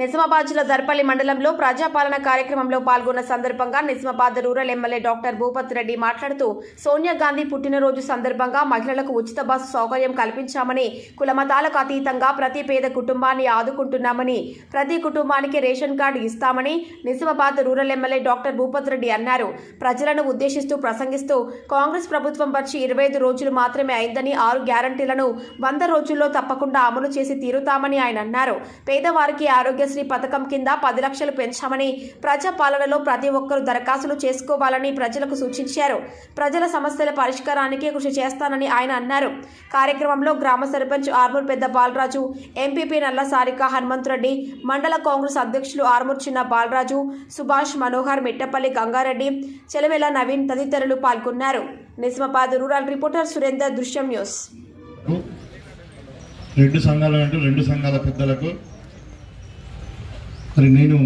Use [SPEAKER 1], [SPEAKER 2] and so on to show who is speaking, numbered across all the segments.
[SPEAKER 1] నిజామాబాద్ జిల్లా దర్పల్లి మండలంలో ప్రజాపాలన కార్యక్రమంలో పాల్గొన్న సందర్భంగా Nizamabad rural MLA doctor Bhupath Reddy మాట్లాడుతూ సోనియా గాంధీ పుట్టినరోజు సందర్భంగా మహిళలకు ఉచిత బస్సు సౌకర్యం కల్పించామని, కులమతాలకు అతీతంగా ప్రతి పేద కుటుంబాన్ని ఆదుకుంటున్నామని, ప్రతి కుటుంబానికి రేషన్ కార్డు ఇస్తామని Nizamabad rural MLA doctor Bhupath Reddy అన్నారు. ప్రజలను ఉద్దేశిస్తూ ప్రసంగిస్తూ కాంగ్రెస్ ప్రభుత్వం వచ్చి 25 రోజులు మాత్రమే అయిందని 6 గ్యారంటీలను 100 రోజుల్లో తప్పకుండా అమలు చేసి తీరుతామని ఆయన అన్నారు. పేదవారికి ఆరోగ్యశ్రీ పథకం కింద 10 లక్షలు పెంచామని, ప్రజాపాలనలో ప్రతి ఒక్కరూ దరఖాస్తులు చేసుకోవాలని ప్రజలకు సూచించారు. ప్రజల సమస్యల పరిష్కారానికి కృషి చేస్తానని ఆయన అన్నారు. కార్యక్రమంలో గ్రామ సర్పంచ్ ఆర్మూర్ పెద్ద బాలరాజు, ఎంపీపీ నల్ల సారిక హనుమంతరెడ్డి, మండల కాంగ్రెస్ అధ్యక్షులు ఆర్మూర్ చిన్న బాలరాజు, సుభాష్ మనోహర్, మిట్టపల్లి గంగారెడ్డి, చెలవెల నవీన్ తదితరులు పాల్గొన్నారు. నిజామాబాద్ రూరల్ రిపోర్టర్ సురేందర్, దృశ్యం న్యూస్.
[SPEAKER 2] రెండు సంఘాల పెద్దలకు మరి నేను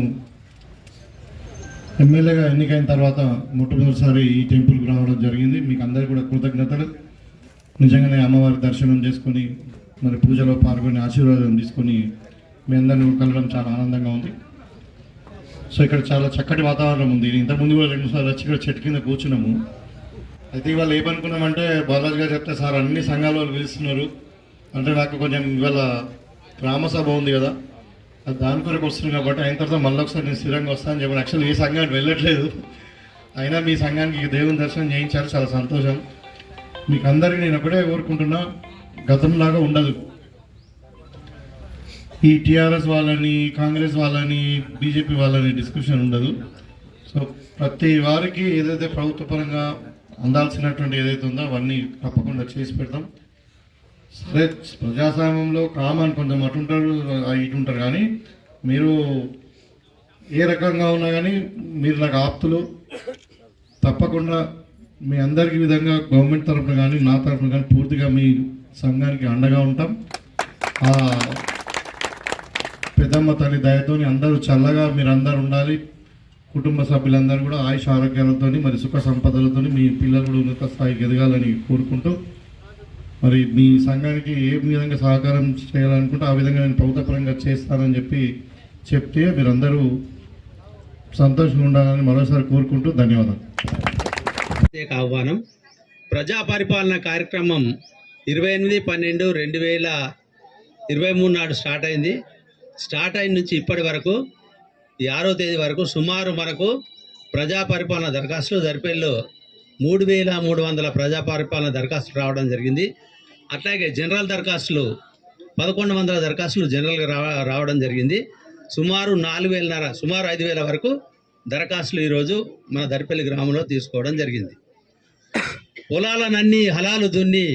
[SPEAKER 2] ఎమ్మెల్యేగా ఎన్నికైన తర్వాత మొట్టమొదటిసారి ఈ టెంపుల్కి రావడం జరిగింది. మీకు అందరికీ కూడా కృతజ్ఞతలు. నిజంగానే అమ్మవారి దర్శనం చేసుకొని మరి పూజలో పాల్గొని ఆశీర్వాదం తీసుకొని మీ అందరిని కలవడం చాలా ఆనందంగా ఉంది. సో ఇక్కడ చాలా చక్కటి వాతావరణం ఉంది. ఇంతకుముందు కూడా 2 సార్లు వచ్చి ఇక్కడ చెట్టు కింద కూర్చున్నాము. అయితే ఇవాళ ఏమనుకున్నామంటే బాలాజీ గారు చెప్తే సార్ అన్ని సంఘాల వాళ్ళు పిలుస్తున్నారు అంటే నాకు కొంచెం ఇవాళ గ్రామసభ ఉంది కదా, దాని కొరకు వస్తుంది కాబట్టి అయిన తర్వాత మళ్ళీ ఒకసారి నేను స్థిరంగా వస్తానని చెప్పాను. యాక్చువల్లీ ఏ సంఘానికి వెళ్ళట్లేదు, అయినా మీ సంఘానికి దేవుని దర్శనం చేయించారు, చాలా సంతోషం. మీకు అందరికీ నేను ఒకటే కోరుకుంటున్నా, గతంలాగా ఉండదు. ఈ టీఆర్ఎస్ వాళ్ళని, కాంగ్రెస్ వాళ్ళని, బీజేపీ వాళ్ళని డిస్కషన్ ఉండదు. సో ప్రతి వారికి ఏదైతే ప్రభుత్వ పరంగా అందాల్సినటువంటి ఏదైతే ఉందో అవన్నీ తప్పకుండా చేసి పెడతాం. సరే, ప్రజాస్వామ్యంలో కామన్ కొంచెం అటుంటారు ఇటుంటారు, కానీ మీరు ఏ రకంగా ఉన్నా కానీ మీరు నాకు ఆప్తులు. తప్పకుండా మీ అందరికీ విధంగా గవర్నమెంట్ తరఫున కానీ నా తరఫున కానీ పూర్తిగా మీ సంఘానికి అండగా ఉంటాం. ఆ పెద్దమ్మ తల్లి దయతో అందరూ చల్లగా మీరు అందరూ ఉండాలి. కుటుంబ సభ్యులందరూ కూడా ఆయుష ఆరోగ్యాలతో మరి సుఖ సంపదలతో మీ పిల్లలు కూడా ఉన్నత స్థాయికి ఎదగాలని కోరుకుంటూ మరి మీ సంఘానికి ఏ విధంగా సహకారం చేయాలనుకుంటే ఆ విధంగా నేను ప్రభుత్వపరంగా చేస్తానని చెప్తే మీరందరూ సంతోషంగా ఉండాలని మరోసారి కోరుకుంటూ ధన్యవాదాలు.
[SPEAKER 3] ఆహ్వానం. ప్రజా పరిపాలన కార్యక్రమం 28/12/2023 నాడు స్టార్ట్ అయింది. స్టార్ట్ అయిన నుంచి ఇప్పటి వరకు 6వ తేదీ వరకు సుమారు మనకు ప్రజా పరిపాలన దరఖాస్తులు దర్పల్లిలో 3300 ప్రజా పరిపాలన దరఖాస్తులు రావడం జరిగింది. అట్లాగే జనరల్ దరఖాస్తులు 1100 దరఖాస్తులు జనరల్గా రావడం జరిగింది. సుమారు 4000 సుమారు 5000 వరకు దరఖాస్తులు ఈరోజు మన దర్పల్లి గ్రామంలో తీసుకోవడం జరిగింది. పొలాలనన్నీ హలాలు దున్ని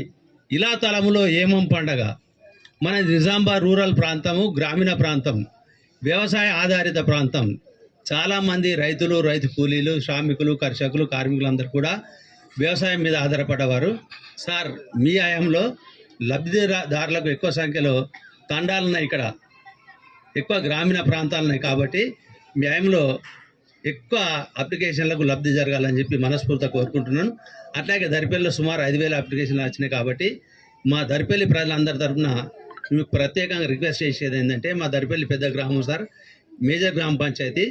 [SPEAKER 3] ఇలా తలములో ఏమం పండగ. మన నిజామాబాద్ రూరల్ ప్రాంతము, గ్రామీణ ప్రాంతం, వ్యవసాయ ఆధారిత ప్రాంతం. చాలామంది రైతులు, రైతు కూలీలు, శ్రామికులు, కర్షకులు, కార్మికులందరూ కూడా వ్యవసాయం మీద ఆధారపడ్డవారు. సార్, మీ హయాంలో లబ్ధిదారులకు ఎక్కువ సంఖ్యలో తండాలున్నాయి, ఇక్కడ ఎక్కువ గ్రామీణ ప్రాంతాలున్నాయి. కాబట్టి మీ హయాంలో ఎక్కువ అప్లికేషన్లకు లబ్ధి జరగాలని చెప్పి మనస్ఫూర్తిగా కోరుకుంటున్నాను. అట్లాగే దర్పల్లిలో సుమారు 5000 అప్లికేషన్లు వచ్చినాయి. కాబట్టి మా దర్పల్లి ప్రజలందరి తరఫున మీకు ప్రత్యేకంగా రిక్వెస్ట్ చేసేది ఏంటంటే, మా దర్పల్లి పెద్ద గ్రామం సార్, మేజర్ గ్రామ పంచాయతీ.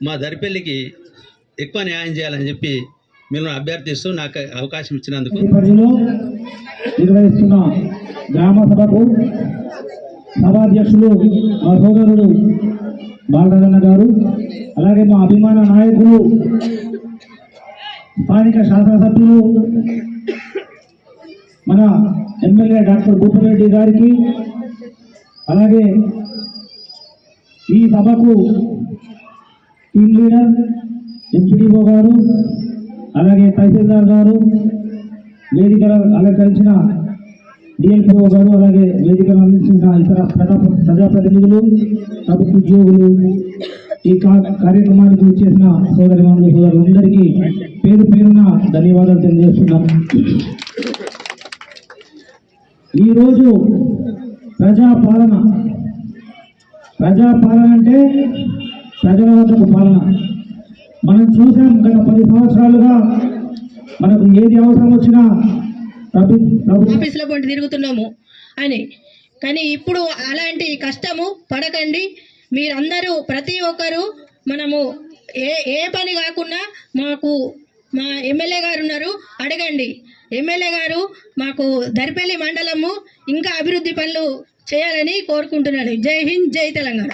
[SPEAKER 3] మా దర్పల్లికి ఎక్కువ న్యాయం చేయాలని చెప్పి మిమ్మల్ని అభ్యర్థిస్తూ నాకు అవకాశం ఇచ్చినందుకు
[SPEAKER 4] నిర్వహిస్తున్న గ్రామ సభకు సభాధ్యక్షులు మా సోదరుడు బాలరాజన్న గారు, అలాగే మా అభిమాన నాయకులు స్థానిక శాసనసభ్యులు మన ఎమ్మెల్యే డాక్టర్ భూపత్ రెడ్డి గారికి, అలాగే ఈ సభకు టీమ్ లీడర్ ఎంపీడీఓ గారు, అలాగే తహసీల్దార్ గారు, వేదికలు అలంకరించిన డిఎల్పిఓ గారు, అలాగే వేదికలు అందించిన ఇతర ప్రజాప్రతినిధులు, ప్రభుత్వ ఉద్యోగులు, ఈ కార్యక్రమానికి చేసిన సోదరులందరికీ పేరు పేరున ధన్యవాదాలు తెలియజేస్తున్నాం. ఈరోజు ప్రజాపాలన అంటే ప్రజల వద్దకు పాలన. మనం చూసాం గత 10 సంవత్సరాలుగా మనకు ఏది అవసరం వచ్చినా
[SPEAKER 5] ఆఫీసులో పొంటి తిరుగుతున్నాము అని. కానీ ఇప్పుడు అలాంటి కష్టము పడకండి. మీరందరూ ప్రతి ఒక్కరూ మనము ఏ పని కాకుండా మా ఎమ్మెల్యే గారు ఉన్నారు, అడగండి. ఎమ్మెల్యే గారు మాకు దర్పల్లి మండలము ఇంకా అభివృద్ధి పనులు చేయాలని కోరుకుంటున్నాను. జై హింద్, జై తెలంగాణ.